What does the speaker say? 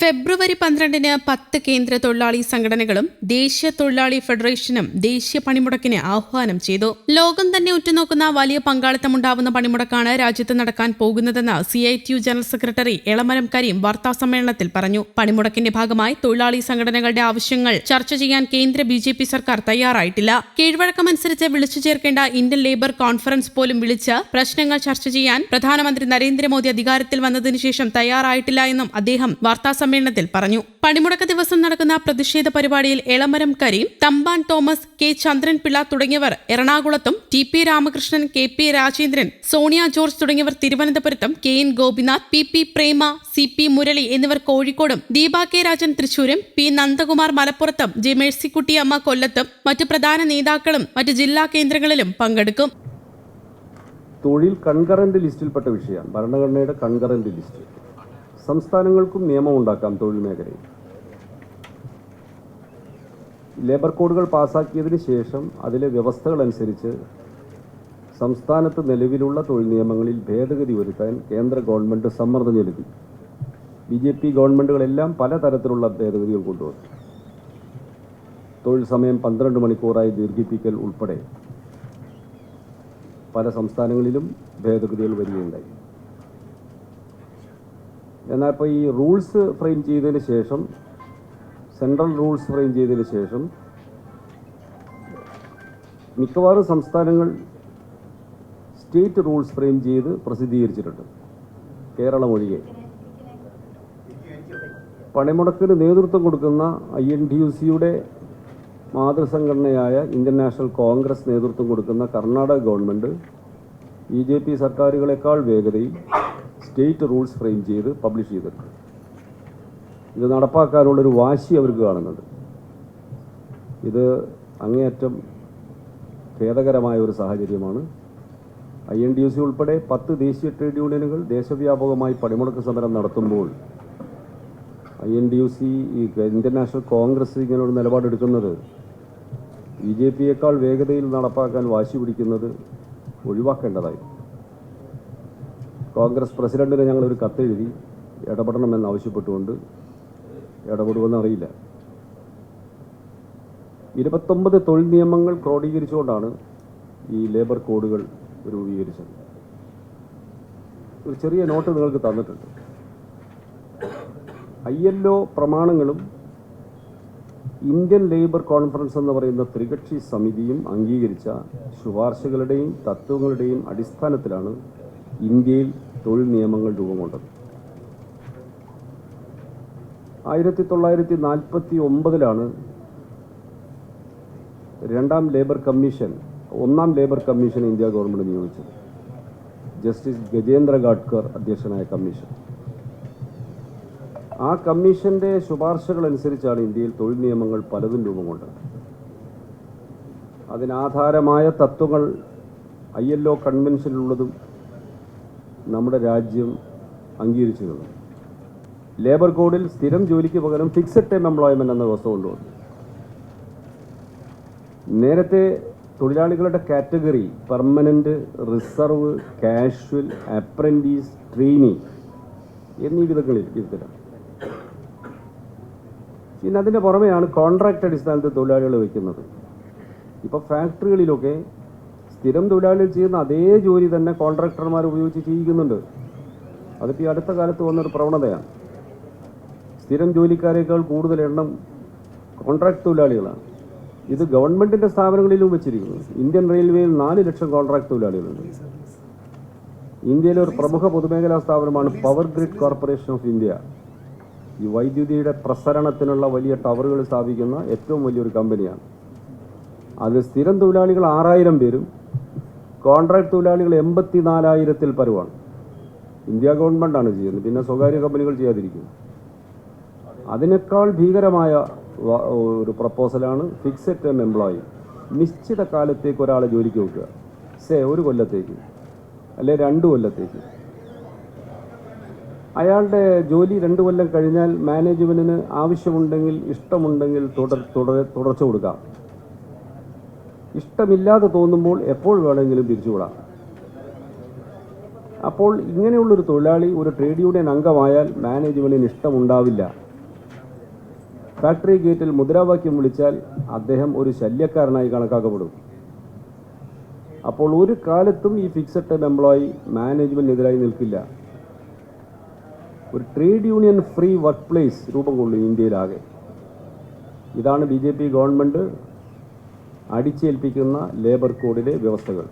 ഫെബ്രുവരി 12-ന് 10 കേന്ദ്ര തൊഴിലാളി സംഘടനകളും ദേശീയ തൊഴിലാളി ഫെഡറേഷനും ദേശീയ പണിമുടക്കിന് ആഹ്വാനം ചെയ്തു. ലോകം തന്നെ ഉറ്റുനോക്കുന്ന വലിയ പങ്കാളിത്തമുണ്ടാവുന്ന പണിമുടക്കാണ് രാജ്യത്ത് നടക്കാൻ പോകുന്നതെന്ന് CITU general secretary Elamaram Kareem വാർത്താസമ്മേളനത്തിൽ പറഞ്ഞു. പണിമുടക്കിന്റെ ഭാഗമായി തൊഴിലാളി സംഘടനകളുടെ ആവശ്യങ്ങൾ ചർച്ച ചെയ്യാൻ കേന്ദ്ര BJP സർക്കാർ തയ്യാറായിട്ടില്ല. കീഴ്വഴക്കമനുസരിച്ച് വിളിച്ചു ചേർക്കേണ്ട ഇന്ത്യൻ ലേബർ കോൺഫറൻസ് പോലും വിളിച്ച് പ്രശ്നങ്ങൾ ചർച്ച ചെയ്യാൻ പ്രധാനമന്ത്രി നരേന്ദ്രമോദി അധികാരത്തിൽ വന്നതിനു ശേഷം തയ്യാറായിട്ടില്ല എന്നും അദ്ദേഹം വാർത്താസമ്മേളനത്തിൽ പറഞ്ഞു. പണിമുടക്ക് ദിവസം നടക്കുന്ന പ്രതിഷേധ പരിപാടിയിൽ എളമരം കരീം, തമ്പാൻ തോമസ്, K ചന്ദ്രൻപിള്ള തുടങ്ങിയവർ എറണാകുളത്തും, TP Ramakrishnan, KP Rajendran, Sonia George തുടങ്ങിയവർ തിരുവനന്തപുരത്തും, KN ഗോപിനാഥ്, PP പ്രേമ, CP മുരളി എന്നിവർ കോഴിക്കോടും, ദീപ K രാജൻ തൃശൂരും, P നന്ദകുമാർ മലപ്പുറത്തും, J മേഴ്സിക്കുട്ടിയമ്മ കൊല്ലത്തും മറ്റു പ്രധാന നേതാക്കളും മറ്റു ജില്ലാ കേന്ദ്രങ്ങളിലും പങ്കെടുക്കും. തൊഴിൽ കൺകറന്റ് ലിസ്റ്റിൽപ്പെട്ട വിഷയമാണ്. ഭരണഘടനയുടെ കൺകറന്റ് ലിസ്റ്റ്. സംസ്ഥാനങ്ങൾക്കും നിയമമുണ്ടാക്കാം തൊഴിൽ മേഖലയിൽ. ലേബർ കോഡുകൾ പാസാക്കിയതിന് ശേഷം അതിലെ വ്യവസ്ഥകൾ അനുസരിച്ച് സംസ്ഥാനത്ത് നിലവിലുള്ള തൊഴിൽ നിയമങ്ങളിൽ ഭേദഗതി വരുത്താൻ കേന്ദ്ര ഗവൺമെൻറ് സമ്മർദ്ദം ചെലുത്തി. BJP ഗവൺമെൻറ്റുകളെല്ലാം പലതരത്തിലുള്ള ഭേദഗതികൾ കൊണ്ടുവന്നു. തൊഴിൽ സമയം 12 മണിക്കൂറായി ദീർഘിപ്പിക്കൽ ഉൾപ്പെടെ പല സംസ്ഥാനങ്ങളിലും ഭേദഗതികൾ വരികയുണ്ടായി. എന്നാൽ ഇപ്പോൾ ഈ റൂൾസ് ഫ്രെയിം ചെയ്തതിന് ശേഷം, സെൻട്രൽ റൂൾസ് ഫ്രെയിം ചെയ്തതിന് ശേഷം മിക്കവാറും സംസ്ഥാനങ്ങൾ സ്റ്റേറ്റ് റൂൾസ് ഫ്രെയിം ചെയ്ത് പ്രസിദ്ധീകരിച്ചിട്ടുണ്ട്, കേരളം ഒഴികെ. പണിമുടക്കിന് നേതൃത്വം കൊടുക്കുന്ന INTUC-യുടെ മാതൃസംഘടനയായ ഇന്ത്യൻ നാഷണൽ കോൺഗ്രസ് നേതൃത്വം കൊടുക്കുന്ന കർണാടക ഗവൺമെൻറ് BJP സർക്കാരുകളെക്കാൾ വേഗതയിൽ സ്റ്റേറ്റ് റൂൾസ് ഫ്രെയിം ചെയ്ത് പബ്ലിഷ് ചെയ്തിട്ടുണ്ട്. ഇത് നടപ്പാക്കാനുള്ളൊരു വാശി അവർക്ക് കാണുന്നുണ്ട്. ഇത് അങ്ങേയറ്റം ഖേദകരമായ ഒരു സാഹചര്യമാണ്. INTUC ഉൾപ്പെടെ 10 ദേശീയ ട്രേഡ് യൂണിയനുകൾ ദേശവ്യാപകമായി പണിമുടക്ക് സമരം നടത്തുമ്പോൾ INTUC, ഇന്ത്യൻ നാഷണൽ കോൺഗ്രസ് ഇങ്ങനൊരു നിലപാടെടുക്കുന്നത് BJP-യേക്കാൾ വേഗതയിൽ നടപ്പാക്കാൻ വാശി പിടിക്കുന്നത് ഒഴിവാക്കേണ്ടതായിരുന്നു. കോൺഗ്രസ് പ്രസിഡന്റിന് ഞങ്ങളൊരു കത്തെഴുതി ഇടപെടണമെന്ന് ആവശ്യപ്പെട്ടുകൊണ്ട് ഇടപെടുമെന്ന് അറിയില്ല. 29 തൊഴിൽ നിയമങ്ങൾ ക്രോഡീകരിച്ചുകൊണ്ടാണ് ഈ ലേബർ കോഡുകൾ രൂപീകരിച്ചത്. ഒരു ചെറിയ നോട്ട് നിങ്ങൾക്ക് തന്നിട്ടുണ്ട്. ILO പ്രമാണങ്ങളും ഇന്ത്യൻ ലേബർ കോൺഫറൻസ് എന്ന് പറയുന്ന ത്രികക്ഷി സമിതിയും അംഗീകരിച്ച ശുപാർശകളുടെയും തത്വങ്ങളുടെയും അടിസ്ഥാനത്തിലാണ് ഇന്ത്യയിൽ തൊഴിൽ നിയമങ്ങൾ രൂപം കൊണ്ടത്. 1949-ലാണ് ഒന്നാം ലേബർ കമ്മീഷൻ ഇന്ത്യ ഗവൺമെൻറ് നിയോഗിച്ചത്. ജസ്റ്റിസ് ഗജേന്ദ്ര ഗാഡ്കർ അധ്യക്ഷനായ കമ്മീഷൻ. ആ കമ്മീഷന്റെ ശുപാർശകൾ അനുസരിച്ചാണ് ഇന്ത്യയിൽ തൊഴിൽ നിയമങ്ങൾ പലതും രൂപം കൊണ്ടത്. അതിനാധാരമായ തത്വങ്ങൾ ILO കൺവെൻഷനിലുള്ളതും നമ്മുടെ രാജ്യം അംഗീകരിച്ചിരുന്നു. ലേബർ കോഡിൽ സ്ഥിരം ജോലിക്ക് പകരം ഫിക്സഡ് ടൈം എംപ്ലോയ്മെന്റ് എന്ന വ്യവസ്ഥ കൊണ്ടുവന്നു. നേരത്തെ തൊഴിലാളികളുടെ category permanent, reserve, casual, apprentice, trainee എന്നീ വിധത്തിലാണ്. പിന്നെ അതിൻ്റെ പുറമെയാണ് കോൺട്രാക്ട് അടിസ്ഥാനത്തിൽ തൊഴിലാളികളെ വയ്ക്കുന്നത്. ഇപ്പോൾ ഫാക്ടറികളിലൊക്കെ സ്ഥിരം തൊഴിലാളികൾ ചെയ്യുന്ന അതേ ജോലി തന്നെ കോൺട്രാക്ടർമാർ ഉപയോഗിച്ച് ചെയ്യിക്കുന്നുണ്ട്. അതിപ്പോൾ ഈ അടുത്ത കാലത്ത് വന്നൊരു പ്രവണതയാണ്. സ്ഥിരം ജോലിക്കാരേക്കാൾ കൂടുതൽ എണ്ണം കോൺട്രാക്ട് തൊഴിലാളികളാണ്. ഇത് ഗവൺമെൻറ്റിൻ്റെ സ്ഥാപനങ്ങളിലും വെച്ചിരിക്കുന്നു. ഇന്ത്യൻ റെയിൽവേയിൽ 4 ലക്ഷം കോൺട്രാക്ട് തൊഴിലാളികളുണ്ട്. ഇന്ത്യയിലെ ഒരു പ്രമുഖ പൊതുമേഖലാ സ്ഥാപനമാണ് power grid corporation of India. ഈ വൈദ്യുതിയുടെ പ്രസരണത്തിനുള്ള വലിയ ടവറുകൾ സ്ഥാപിക്കുന്ന ഏറ്റവും വലിയൊരു കമ്പനിയാണ്. അതിൽ സ്ഥിരം തൊഴിലാളികൾ 6000 പേരും കോൺട്രാക്ട് തൊഴിലാളികൾ 84,000-ൽ പരമാണ്. ഇന്ത്യ ഗവൺമെൻറ്റാണ് ചെയ്യുന്നത്, പിന്നെ സ്വകാര്യ കമ്പനികൾ ചെയ്യാതിരിക്കുന്നു. അതിനേക്കാൾ ഭീകരമായ ഒരു പ്രപ്പോസലാണ് ഫിക്സഡ് ടൈം എംപ്ലോയി. നിശ്ചിത കാലത്തേക്ക് ഒരാളെ ജോലിക്ക് വെക്കുക, ഒരു കൊല്ലത്തേക്ക് അല്ലെ 2 കൊല്ലത്തേക്ക്. അയാളുടെ ജോലി 2 കൊല്ലം കഴിഞ്ഞാൽ മാനേജ്മെൻറ്റിന് ആവശ്യമുണ്ടെങ്കിൽ, ഇഷ്ടമുണ്ടെങ്കിൽ തുടർച്ച കൊടുക്കാം. ഇഷ്ടമില്ലാതെ തോന്നുമ്പോൾ എപ്പോൾ വേണമെങ്കിലും പിരിച്ചുവിടാം. അപ്പോൾ ഇങ്ങനെയുള്ളൊരു തൊഴിലാളി ഒരു ട്രേഡ് യൂണിയൻ അംഗമായാൽ മാനേജ്മെൻറ്റിന് ഇഷ്ടമുണ്ടാവില്ല. ഫാക്ടറി ഗേറ്റിൽ മുദ്രാവാക്യം വിളിച്ചാൽ അദ്ദേഹം ഒരു ശല്യക്കാരനായി കണക്കാക്കപ്പെടും. അപ്പോൾ ഒരു കാലത്തും ഈ ഫിക്സഡ് ടൈം എംപ്ലോയി മാനേജ്മെൻറ്റിനെതിരായി നിൽക്കില്ല. ഒരു trade union free work place രൂപം കൊള്ളും ഇന്ത്യയിലാകെ. ഇതാണ് BJP ഗവൺമെൻറ് അടിച്ചേൽപ്പിക്കുന്ന ലേബർ കോഡിലെ വ്യവസ്ഥകൾ.